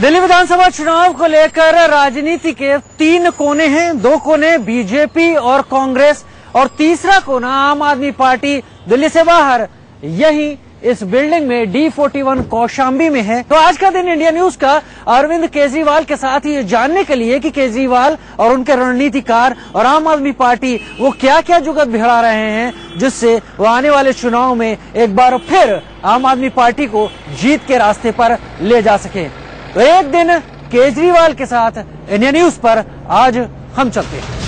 दिल्ली विधानसभा चुनाव को लेकर राजनीति के तीन कोने हैं। दो कोने बीजेपी और कांग्रेस और तीसरा कोना आम आदमी पार्टी दिल्ली से बाहर, यही इस बिल्डिंग में D41 कौशाम्बी में है। तो आज का दिन इंडिया न्यूज का अरविंद केजरीवाल के साथ ये जानने के लिए कि केजरीवाल और उनके रणनीतिकार और आम आदमी पार्टी वो क्या क्या जुगत भिड़ा रहे हैं जिससे वो आने वाले चुनाव में एक बार फिर आम आदमी पार्टी को जीत के रास्ते पर ले जा सके। तो एक दिन केजरीवाल के साथ इंडिया न्यूज पर आज हम चलते हैं।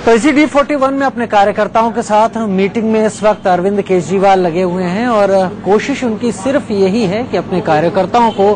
तो इसी D41 में अपने कार्यकर्ताओं के साथ मीटिंग में इस वक्त अरविंद केजरीवाल लगे हुए हैं और कोशिश उनकी सिर्फ यही है कि अपने कार्यकर्ताओं को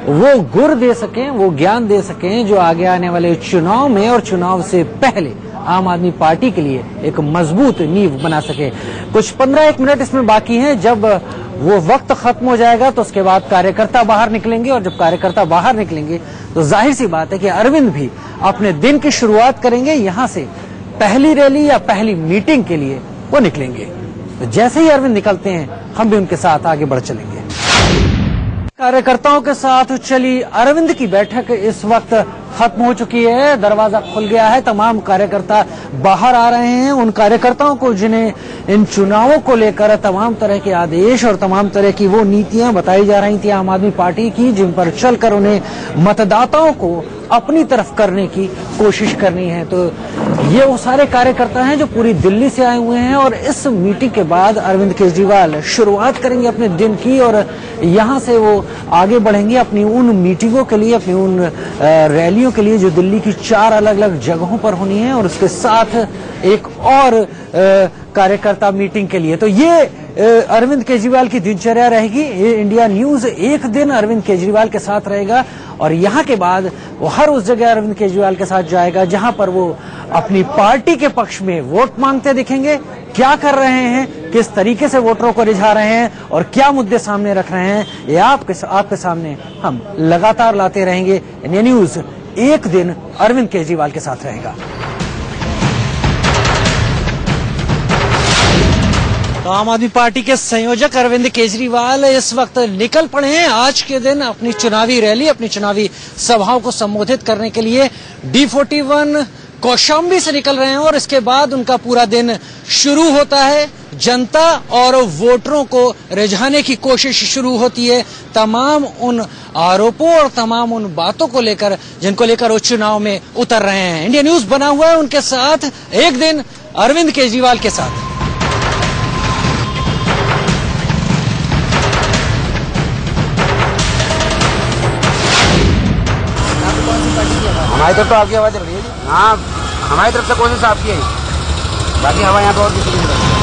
वो गुर दे सकें, वो ज्ञान दे सकें जो आगे आने वाले चुनाव में और चुनाव से पहले आम आदमी पार्टी के लिए एक मजबूत नींव बना सके। कुछ 15-1 मिनट इसमें बाकी हैं। जब वो वक्त खत्म हो जाएगा तो उसके बाद कार्यकर्ता बाहर निकलेंगे और जब कार्यकर्ता बाहर निकलेंगे तो जाहिर सी बात है कि अरविंद भी अपने दिन की शुरुआत करेंगे। यहाँ से पहली रैली या पहली मीटिंग के लिए वो निकलेंगे। तो जैसे ही अरविंद निकलते हैं हम भी उनके साथ आगे बढ़ चलेंगे। कार्यकर्ताओं के साथ चली अरविंद की बैठक इस वक्त खत्म हो चुकी है। दरवाजा खुल गया है, तमाम कार्यकर्ता बाहर आ रहे हैं। उन कार्यकर्ताओं को जिन्हें इन चुनावों को लेकर तमाम तरह के आदेश और तमाम तरह की वो नीतियां बताई जा रही थी आम आदमी पार्टी की, जिन पर चलकर उन्हें मतदाताओं को अपनी तरफ करने की कोशिश करनी है। तो ये वो सारे कार्यकर्ता हैं जो पूरी दिल्ली से आए हुए हैं और इस मीटिंग के बाद अरविंद केजरीवाल शुरुआत करेंगे अपने दिन की और यहाँ से वो आगे बढ़ेंगे अपनी उन मीटिंगों के लिए, अपनी उन रैलियों के लिए जो दिल्ली की 4 अलग अलग जगहों पर होनी है और उसके साथ एक और कार्यकर्ता मीटिंग के लिए। तो ये अरविंद केजरीवाल की दिनचर्या रहेगी। ये इंडिया न्यूज एक दिन अरविंद केजरीवाल के साथ रहेगा और यहाँ के बाद वो हर उस जगह अरविंद केजरीवाल के साथ जाएगा जहां पर वो अपनी पार्टी के पक्ष में वोट मांगते दिखेंगे। क्या कर रहे हैं, किस तरीके से वोटरों को रिझा रहे हैं और क्या मुद्दे सामने रख रहे हैं, ये आपके सामने हम लगातार लाते रहेंगे। इंडिया न्यूज एक दिन अरविंद केजरीवाल के साथ रहेगा। तो आम आदमी पार्टी के संयोजक अरविंद केजरीवाल इस वक्त निकल पड़े हैं आज के दिन अपनी चुनावी रैली, अपनी चुनावी सभाओं को संबोधित करने के लिए D41 कौशाम्बी से निकल रहे हैं और इसके बाद उनका पूरा दिन शुरू होता है। जनता और वोटरों को रिझाने की कोशिश शुरू होती है तमाम उन आरोपों और तमाम उन बातों को लेकर जिनको लेकर वो चुनाव में उतर रहे हैं। इंडिया न्यूज बना हुआ है उनके साथ एक दिन अरविंद केजरीवाल के साथ। हमारी तरफ तो आपकी आवाज चल रही है जी। हाँ, हमारी तरफ से कोशिश आपकी है, बाकी हवा यहाँ पे और किसी की नहीं।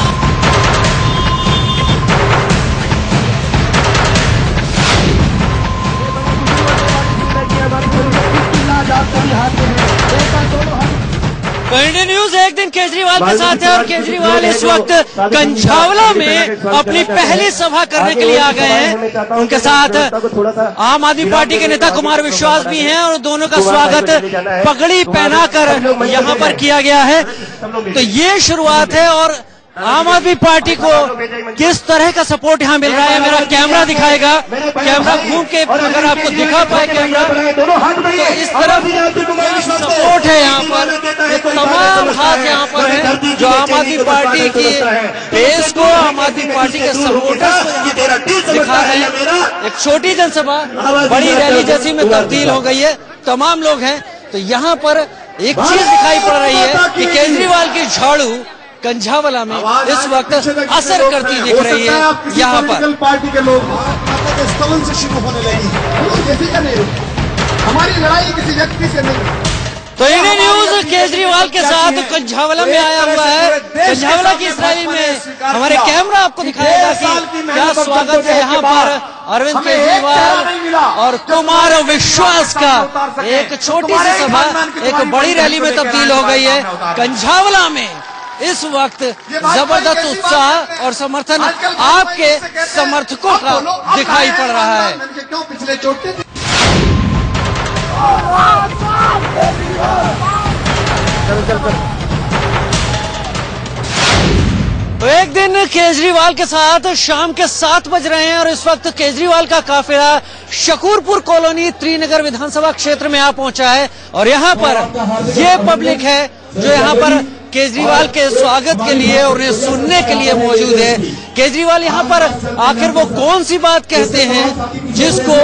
तो इंडियन न्यूज एक दिन केजरीवाल के साथ है और केजरीवाल इस वक्त कंझावला में अपनी पहली सभा करने के लिए आ गए हैं। उनके साथ आम आदमी पार्टी के नेता कुमार विश्वास भी हैं और दोनों का स्वागत पगड़ी पहनाकर यहाँ पर किया गया है। तो ये शुरुआत है और आम आदमी पार्टी को किस तरह का सपोर्ट यहाँ मिल रहा है मेरा कैमरा दिखाएगा। कैमरा घूम के अगर आपको दिखा पाए कैमरा, तो इस तरफ सपोर्ट है यहाँ पर, ये तमाम हाथ यहाँ पर है जो आम आदमी पार्टी की बेस को, आम आदमी पार्टी के सपोर्टर्स को दिखा रहे हैं। एक छोटी जनसभा बड़ी रैली जैसी में तब्दील हो गई है, तमाम लोग हैं। तो यहाँ पर एक चीज दिखाई पड़ रही है कि केजरीवाल की झाड़ू कंझावला में इस वक्त असर करती दिख रही है। यहाँ पर पार्टी के लोग स्तवन से शुरू होने लगी, हमारी लड़ाई किसी व्यक्ति से नहीं। तो इंडिया न्यूज केजरीवाल के साथ कंझावला में आया हुआ है। कंझावला की इस रैली में हमारे कैमरा आपको दिखाएगा कि क्या स्वागत है यहाँ पर अरविंद केजरीवाल और कुमार विश्वास का। एक छोटी सी सभा एक बड़ी रैली में तब्दील हो गई है। कंझावला में इस वक्त जबरदस्त उत्साह और समर्थन आपके समर्थकों का दिखाई पड़ रहा है। चल तो एक दिन केजरीवाल के साथ शाम के 7 बज रहे हैं और इस वक्त केजरीवाल का काफिला शकूरपुर कॉलोनी त्रिनगर विधानसभा क्षेत्र में आ पहुंचा है और यहाँ पर ये पब्लिक है जो यहाँ पर केजरीवाल के स्वागत के लिए और उन्हें सुनने के लिए मौजूद है। केजरीवाल यहाँ पर आखिर वो कौन सी बात कहते हैं जिसको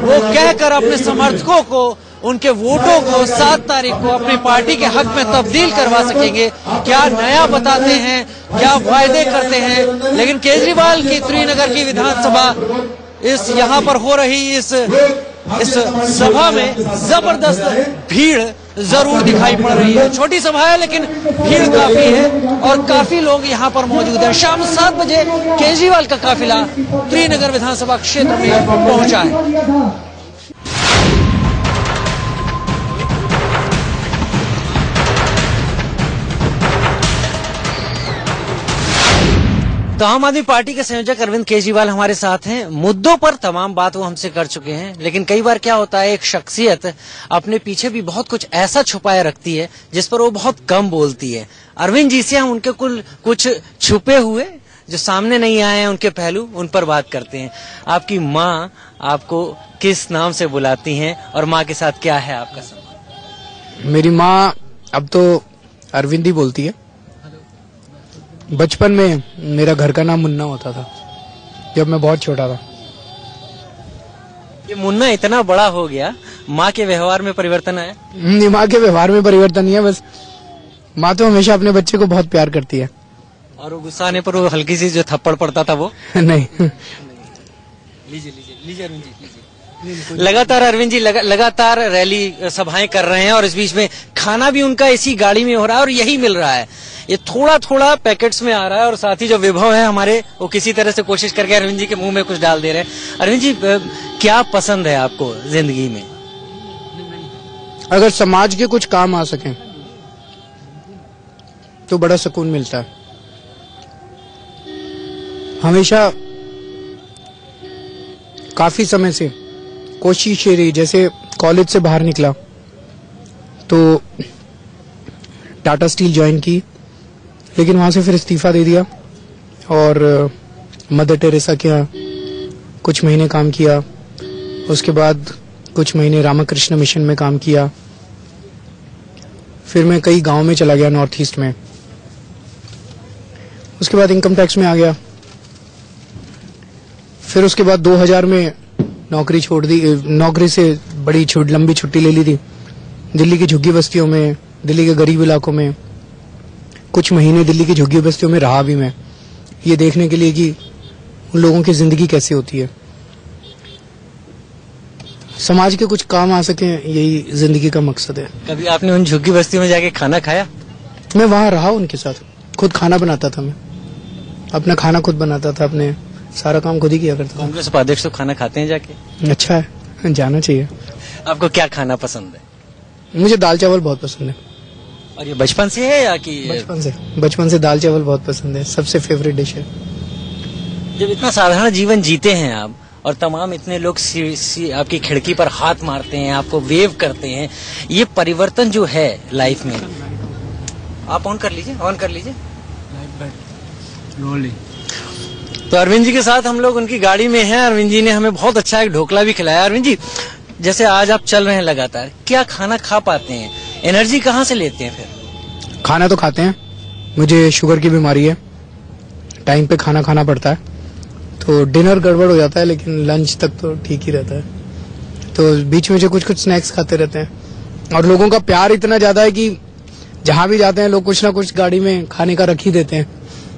वो कहकर अपने समर्थकों को, उनके वोटों को 7 तारीख को अपनी पार्टी के हक में तब्दील करवा सकेंगे? क्या नया बताते हैं, क्या वायदे करते हैं? लेकिन केजरीवाल की त्रिनगर की विधानसभा इस यहाँ पर हो रही इस सभा में जबरदस्त भीड़ जरूर दिखाई पड़ रही है। छोटी सभा है लेकिन भीड़ काफी है और काफी लोग यहाँ पर मौजूद हैं। शाम 7 बजे केजरीवाल का काफिला त्रिनगर विधानसभा क्षेत्र में पहुंचा है। तो आम आदमी पार्टी के संयोजक अरविंद केजरीवाल हमारे साथ हैं। मुद्दों पर तमाम बात वो हमसे कर चुके हैं, लेकिन कई बार क्या होता है, एक शख्सियत अपने पीछे भी बहुत कुछ ऐसा छुपाए रखती है जिस पर वो बहुत कम बोलती है। अरविंद जी से हम उनके कुछ छुपे हुए जो सामने नहीं आए हैं उनके पहलू, उन पर बात करते हैं। आपकी माँ आपको किस नाम से बुलाती हैं और माँ के साथ क्या है आपका संबंध? मेरी माँ अब तो अरविंद ही बोलती है। बचपन में मेरा घर का नाम मुन्ना होता था जब मैं बहुत छोटा था। ये मुन्ना इतना बड़ा हो गया, माँ के व्यवहार में परिवर्तन आया? नहीं, माँ के व्यवहार में परिवर्तन नहीं है, बस माँ तो हमेशा अपने बच्चे को बहुत प्यार करती है। और वो गुस्सा आने पर वो हल्की सी जो थप्पड़ पड़ता था वो नहीं। लीजिए अरविंद जी। लगातार अरविंद जी लगातार रैली सभाएं कर रहे हैं और इस बीच में खाना भी उनका इसी गाड़ी में हो रहा है और यही मिल रहा है। ये थोड़ा थोड़ा पैकेट्स में आ रहा है और साथ ही जो विभव है हमारे, वो किसी तरह से कोशिश करके अरविंद जी के मुंह में कुछ डाल दे रहे हैं। अरविंद जी, क्या पसंद है आपको जिंदगी में? अगर समाज के कुछ काम आ सके तो बड़ा सुकून मिलता है। हमेशा काफी समय से कोशिश ये रही, जैसे कॉलेज से बाहर निकला तो टाटा स्टील ज्वाइन की, लेकिन वहां से फिर इस्तीफा दे दिया और मदर टेरेसा के यहाँ कुछ महीने काम किया। उसके बाद कुछ महीने रामकृष्ण मिशन में काम किया। फिर मैं कई गांव में चला गया नॉर्थ ईस्ट में। उसके बाद इनकम टैक्स में आ गया। फिर उसके बाद 2000 में नौकरी छोड़ दी। नौकरी से बड़ी लंबी छुट्टी ले ली थी। दिल्ली की झुग्गी बस्तियों में, दिल्ली के गरीब इलाकों में कुछ महीने दिल्ली की झुग्गी बस्तियों में रहा भी मैं, ये देखने के लिए कि उन लोगों की जिंदगी कैसे होती है। समाज के कुछ काम आ सके, यही जिंदगी का मकसद है। कभी आपने उन झुग्गी बस्तियों में जाके खाना खाया? मैं वहां रहा उनके साथ, खुद खाना बनाता था। मैं अपना खाना खुद बनाता था, अपने सारा काम खुद ही किया करता था। कांग्रेस उपाध्यक्ष तो खाना खाते हैं जाके? अच्छा है, जाना चाहिए। आपको क्या खाना पसंद है? मुझे दाल चावल बहुत पसंद है। और ये बचपन से है या कि? बचपन से दाल चावल बहुत पसंद है, सबसे फेवरेट डिश है। जब इतना साधारण जीवन जीते हैं आप और तमाम इतने लोग आपकी खिड़की पर हाथ मारते हैं, आपको वेव करते हैं, ये परिवर्तन जो है लाइफ में, आप ऑन कर लीजिए। तो अरविंद जी के साथ हम लोग उनकी गाड़ी में हैं। अरविंद जी ने हमें बहुत अच्छा एक ढोकला भी खिलाया। अरविंद जी, जैसे आज आप चल रहे हैं लगातार, क्या खाना खा पाते हैं? एनर्जी कहाँ से लेते हैं फिर? खाना तो खाते हैं। मुझे शुगर की बीमारी है, टाइम पे खाना खाना पड़ता है, तो डिनर गड़बड़ हो जाता है, लेकिन लंच तक तो ठीक ही रहता है। तो बीच में जो कुछ स्नैक्स खाते रहते हैं। और लोगों का प्यार इतना ज्यादा है कि जहां भी जाते हैं लोग कुछ ना कुछ गाड़ी में खाने का रख ही देते हैं।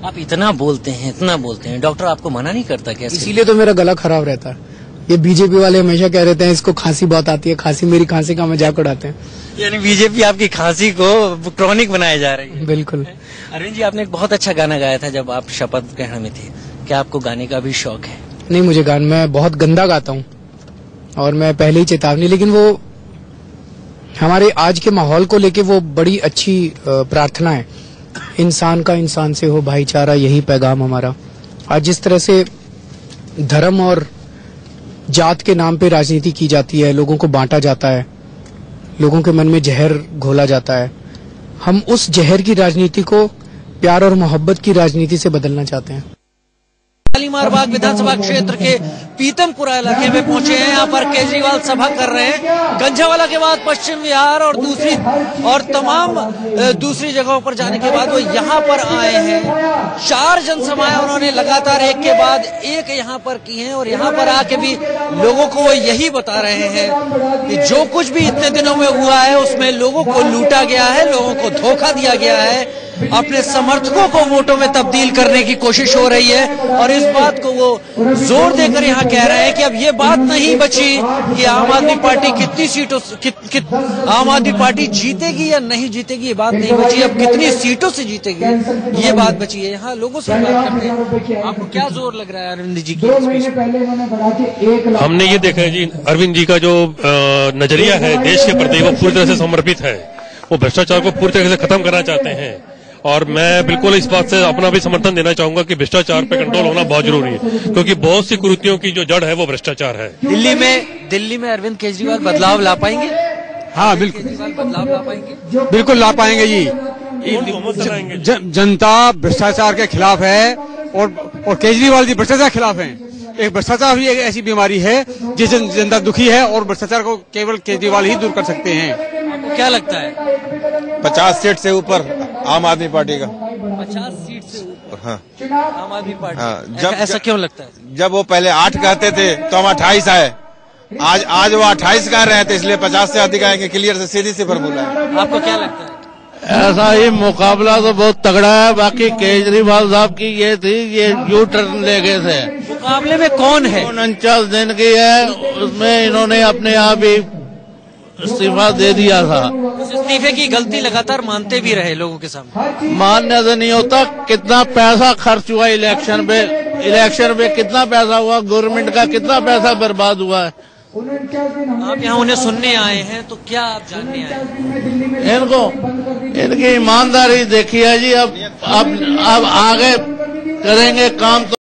आप इतना बोलते हैं, डॉक्टर आपको मना नहीं करता क्या? इसीलिए तो मेरा गला खराब रहता है। ये बीजेपी वाले हमेशा कह रहते हैं इसको खांसी बहुत आती है, खांसी, मेरी खांसी का मजाक उड़ाते हैं। यानी बीजेपी आपकी खांसी को क्रॉनिक बनाया जा रही है। बिल्कुल। अरविंद जी, आपने एक बहुत अच्छा गाना गाया था जब आप शपथ ग्रहण में थे। क्या आपको गाने का भी शौक है? नहीं, मुझे मैं बहुत गंदा गाता हूँ और मैं पहले ही चेतावनी, लेकिन वो हमारे आज के माहौल को लेके वो बड़ी अच्छी प्रार्थना है। इंसान का इंसान से हो भाईचारा, यही पैगाम हमारा। आज जिस तरह से धर्म और जात के नाम पे राजनीति की जाती है, लोगों को बांटा जाता है, लोगों के मन में जहर घोला जाता है, हम उस जहर की राजनीति को प्यार और मोहब्बत की राजनीति से बदलना चाहते हैं। शालीमार बाग विधानसभा क्षेत्र के पीतमपुरा इलाके में पहुंचे हैं। यहाँ पर केजरीवाल सभा कर रहे हैं। गंजावाला के बाद पश्चिम विहार और तमाम दूसरी जगहों पर जाने के बाद वो यहाँ पर आए हैं। 4 जनसभाएं उन्होंने लगातार एक के बाद एक यहाँ पर की हैं और यहाँ पर आके भी लोगों को वो यही बता रहे हैं कि जो कुछ भी इतने दिनों में हुआ है उसमें लोगों को लूटा गया है, लोगों को धोखा दिया गया है, अपने समर्थकों को वोटों में तब्दील करने की कोशिश हो रही है। और इस बात को वो जोर देकर यहाँ कह रहे हैं कि अब ये बात नहीं बची कि आम आदमी पार्टी कितनी सीटों आम आदमी पार्टी जीतेगी या नहीं जीतेगी, ये बात नहीं बची। अब कितनी सीटों से जीतेगी ये बात बची है। यहाँ लोगों से बात करते हैं। आपको क्या जोर लग रहा है अरविंद जी की? हमने ये देखा है जी, अरविंद जी का जो नजरिया है देश के प्रति वो पूरी तरह से समर्पित है। वो भ्रष्टाचार को पूरी तरह से खत्म करना चाहते हैं और मैं बिल्कुल इस बात से अपना भी समर्थन देना चाहूंगा कि भ्रष्टाचार पे कंट्रोल होना बहुत जरूरी है, क्योंकि बहुत सी कुरीतियों की जो जड़ है वो भ्रष्टाचार है। दिल्ली में अरविंद केजरीवाल बदलाव ला पाएंगे? हाँ बिल्कुल बदलाव ला पाएंगे, बिल्कुल ला पाएंगे जी। जनता भ्रष्टाचार के खिलाफ है और केजरीवाल जी भ्रष्टाचार के खिलाफ हैं। एक भ्रष्टाचार भी एक ऐसी बीमारी है जिससे जनता दुखी है और भ्रष्टाचार को केवल केजरीवाल ही दूर कर सकते हैं। क्या लगता है? 50 सीट से ऊपर आम आदमी पार्टी का। 50 सीट से ऊपर? हाँ आम आदमी पार्टी। हाँ, ऐसा क्यों लगता है? जब वो पहले 8 कहते थे तो हम 28 आए, आज वो 28 कह रहे थे, इसलिए 50 से अधिक आएंगे। क्लियर से सीधी सी फॉर्मूला है। आपको क्या लगता है? ऐसा ही मुकाबला तो बहुत तगड़ा है। बाकी केजरीवाल साहब की ये थी, ये यू टर्न ले गए थे। मुकाबले में कौन है? 49 दिन की है, उसमें इन्होंने अपने आप ही इस्तीफा दे दिया था। उस इस्तीफे की गलती लगातार मानते भी रहे लोगों के सामने। मानने से नहीं होता। कितना पैसा खर्च हुआ इलेक्शन पे कितना पैसा हुआ, गवर्नमेंट का कितना पैसा बर्बाद हुआ है। आप यहाँ उन्हें सुनने आए हैं तो क्या आप जानने आए हैं? इनकी ईमानदारी देखी है जी। अब आगे करेंगे काम तो